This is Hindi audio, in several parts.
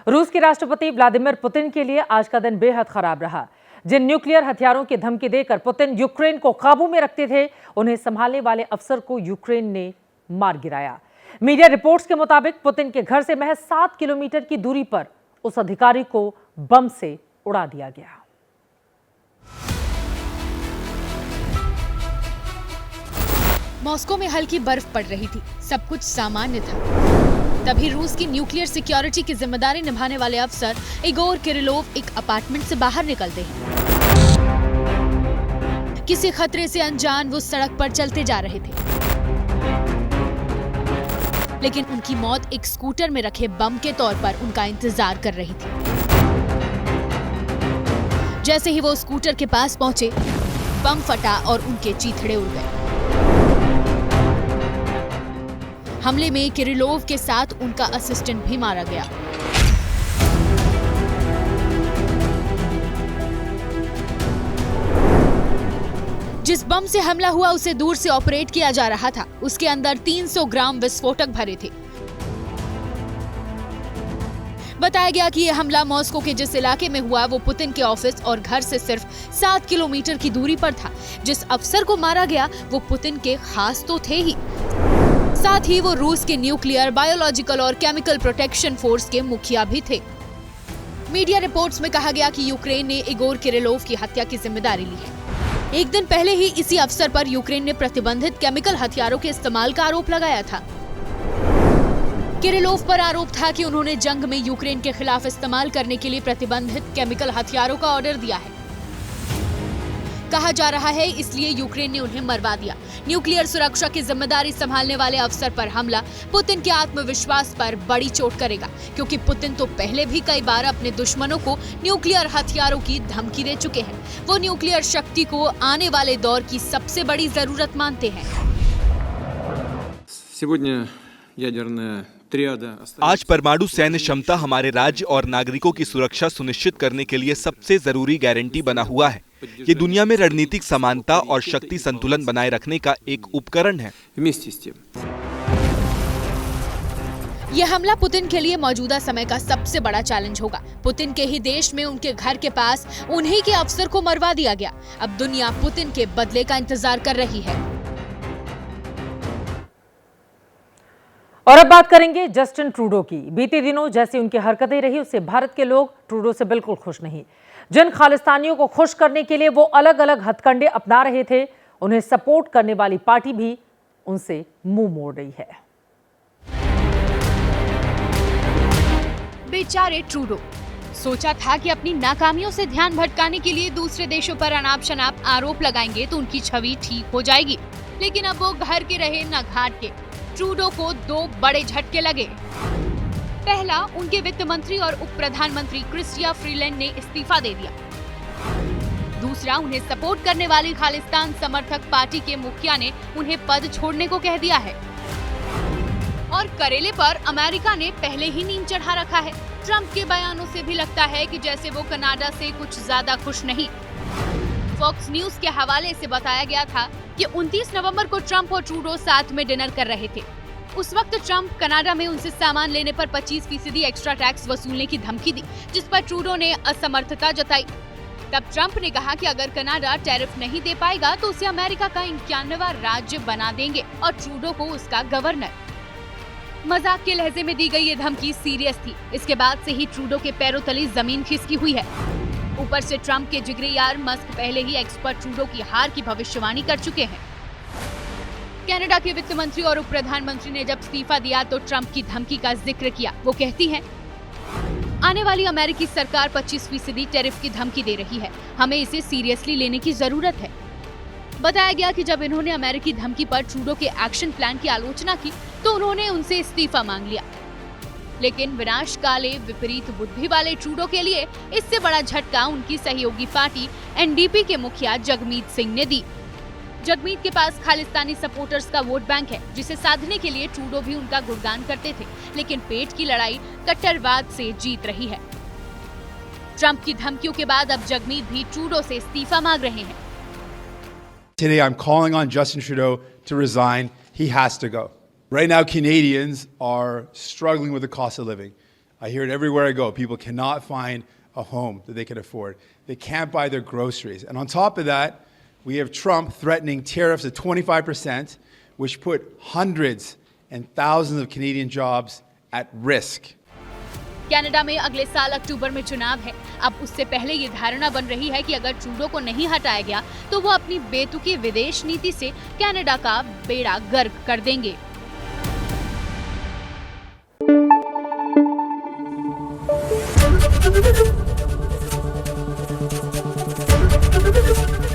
रूस के राष्ट्रपति व्लादिमीर पुतिन के लिए आज का दिन बेहद खराब रहा। जिन न्यूक्लियर हथियारों की धमकी देकर पुतिन यूक्रेन को काबू में रखते थे, उन्हें संभालने वाले अफसर को यूक्रेन ने मार गिराया। मीडिया रिपोर्ट्स के मुताबिक पुतिन के घर से महज 7 किलोमीटर की दूरी पर उस अधिकारी को बम से उड़ा दिया गया। मॉस्को में हल्की बर्फ पड़ रही थी, सब कुछ सामान्य था। तभी रूस की न्यूक्लियर सिक्योरिटी की जिम्मेदारी निभाने वाले अफसर इगोर किरिलोव एक अपार्टमेंट से बाहर निकलते हैं। किसी खतरे से अनजान वो सड़क पर चलते जा रहे थे, लेकिन उनकी मौत एक स्कूटर में रखे बम के तौर पर उनका इंतजार कर रही थी। जैसे ही वो स्कूटर के पास पहुंचे, बम फटा और उनके चीथड़े उड़ गए। हमले में किरिलोव के साथ उनका असिस्टेंट भी मारा गया। जिस बम से हमला हुआ उसे दूर से ऑपरेट किया जा रहा था। उसके अंदर 300 ग्राम विस्फोटक भरे थे। बताया गया कि यह हमला मॉस्को के जिस इलाके में हुआ वो पुतिन के ऑफिस और घर से सिर्फ 7 किलोमीटर की दूरी पर था। जिस अफसर को मारा गया वो पुतिन के खास तो थे ही, साथ ही वो रूस के न्यूक्लियर, बायोलॉजिकल और केमिकल प्रोटेक्शन फोर्स के मुखिया भी थे। मीडिया रिपोर्ट्स में कहा गया कि यूक्रेन ने इगोर किरिलोव की हत्या की जिम्मेदारी ली है। एक दिन पहले ही इसी अवसर पर यूक्रेन ने प्रतिबंधित केमिकल हथियारों के इस्तेमाल का आरोप लगाया था। किरिलोव पर आरोप था कि उन्होंने जंग में यूक्रेन के खिलाफ इस्तेमाल करने के लिए प्रतिबंधित केमिकल हथियारों का ऑर्डर दिया है। कहा जा रहा है इसलिए यूक्रेन ने उन्हें मरवा दिया। न्यूक्लियर सुरक्षा की जिम्मेदारी संभालने वाले अफसर पर हमला पुतिन के आत्मविश्वास पर बड़ी चोट करेगा, क्योंकि पुतिन तो पहले भी कई बार अपने दुश्मनों को न्यूक्लियर हथियारों की धमकी दे चुके हैं। वो न्यूक्लियर शक्ति को आने वाले दौर की सबसे बड़ी जरूरत मानते हैं। आज परमाणु सैन्य क्षमता हमारे राज्य और नागरिकों की सुरक्षा सुनिश्चित करने के लिए सबसे जरूरी गारंटी बना हुआ है। ये दुनिया में रणनीतिक समानता और शक्ति संतुलन बनाए रखने का एक उपकरण है। यह हमला पुतिन के लिए मौजूदा समय का सबसे बड़ा चैलेंज होगा। पुतिन के ही देश में उनके घर के पास उन्हीं के अफसर को मरवा दिया गया। अब दुनिया पुतिन के बदले का इंतजार कर रही है। और अब बात करेंगे जस्टिन ट्रूडो की। बीते दिनों जैसी उनकी हरकतें रही, उससे भारत के लोग ट्रूडो से बिल्कुल खुश नहीं। जिन खालिस्तानियों को खुश करने के लिए वो अलग अलग हथकंडे अपना रहे थे, उन्हें सपोर्ट करने वाली पार्टी भी उनसे मुंह मोड़ रही है। बेचारे ट्रूडो, सोचा था कि अपनी नाकामियों से ध्यान भटकाने के लिए दूसरे देशों पर अनाप शनाप आरोप लगाएंगे तो उनकी छवि ठीक हो जाएगी, लेकिन अब वो घर के रहे न घाट के। ट्रूडो को 2 बड़े झटके लगे। पहला, उनके वित्त मंत्री और उप प्रधानमंत्री क्रिस्टिया फ्रीलैंड ने इस्तीफा दे दिया। दूसरा, उन्हें सपोर्ट करने वाली खालिस्तान समर्थक पार्टी के मुखिया ने उन्हें पद छोड़ने को कह दिया है। और करेले पर अमेरिका ने पहले ही नींव चढ़ा रखा है। ट्रंप के बयानों से भी लगता है कि जैसे वो कनाडा से कुछ ज्यादा खुश नहीं। फॉक्स न्यूज के हवाले से बताया गया था कि 29 नवंबर को ट्रंप और ट्रूडो साथ में डिनर कर रहे थे। उस वक्त ट्रंप कनाडा में उनसे सामान लेने पर 25% एक्स्ट्रा टैक्स वसूलने की धमकी दी, जिस पर ट्रूडो ने असमर्थता जताई। तब ट्रंप ने कहा कि अगर कनाडा टैरिफ नहीं दे पाएगा तो उसे अमेरिका का 51वां राज्य बना देंगे और ट्रूडो को उसका गवर्नर। मजाक के लहजे में दी गई ये धमकी सीरियस थी। इसके बाद से ही ट्रूडो के पैरों तले जमीन खिसकी हुई है। ऊपर से ट्रंप के जिगरी यार मस्क पहले ही एक्सपर्ट ट्रूडो की हार की भविष्यवाणी कर चुके हैं। कनाडा के वित्त मंत्री और उप प्रधानमंत्री ने जब इस्तीफा दिया तो ट्रंप की धमकी का जिक्र किया। वो कहती हैं, आने वाली अमेरिकी सरकार 25% टैरिफ की धमकी दे रही है, हमें इसे सीरियसली लेने की जरूरत है। बताया गया कि जब इन्होंने अमेरिकी धमकी पर ट्रूडो के एक्शन प्लान की आलोचना की तो उन्होंने उनसे इस्तीफा मांग लिया। लेकिन विनाशकाले विपरीत बुद्धि वाले ट्रूडो के लिए इससे बड़ा झटका उनकी सहयोगी पार्टी एनडीपी के मुखिया जगमीत सिंह ने दी। जगमीत के पास खालिस्तानी सपोर्टर्स का वोट बैंक है, जिसे साधने के लिए ट्रूडो भी उनका गुणगान करते थे, लेकिन पेट की लड़ाई कट्टरवाद से जीत रही है। ट्रंप की धमकियों के बाद अब जगमीत भी ट्रूडो से इस्तीफा मांग रहे हैं। Today I'm calling on Justin Trudeau to resign. He has to go. Right now Canadians are struggling with the cost of living. I hear it everywhere I go. People cannot find a home that they can afford. They can't buy their groceries. And on top of that, we have Trump threatening tariffs of 25%, which put hundreds and thousands of Canadian jobs at risk. Canada में अगले साल अक्टूबर में चुनाव है। अब उससे पहले ये धारणा बन रही है कि अगर ट्रूडो को नहीं हटाया गया तो वो अपनी बेतुकी विदेश नीति से कनाडा का बेड़ा गर्क कर देंगे।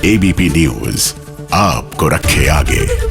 एबीपी न्यूज आपको रखे आगे।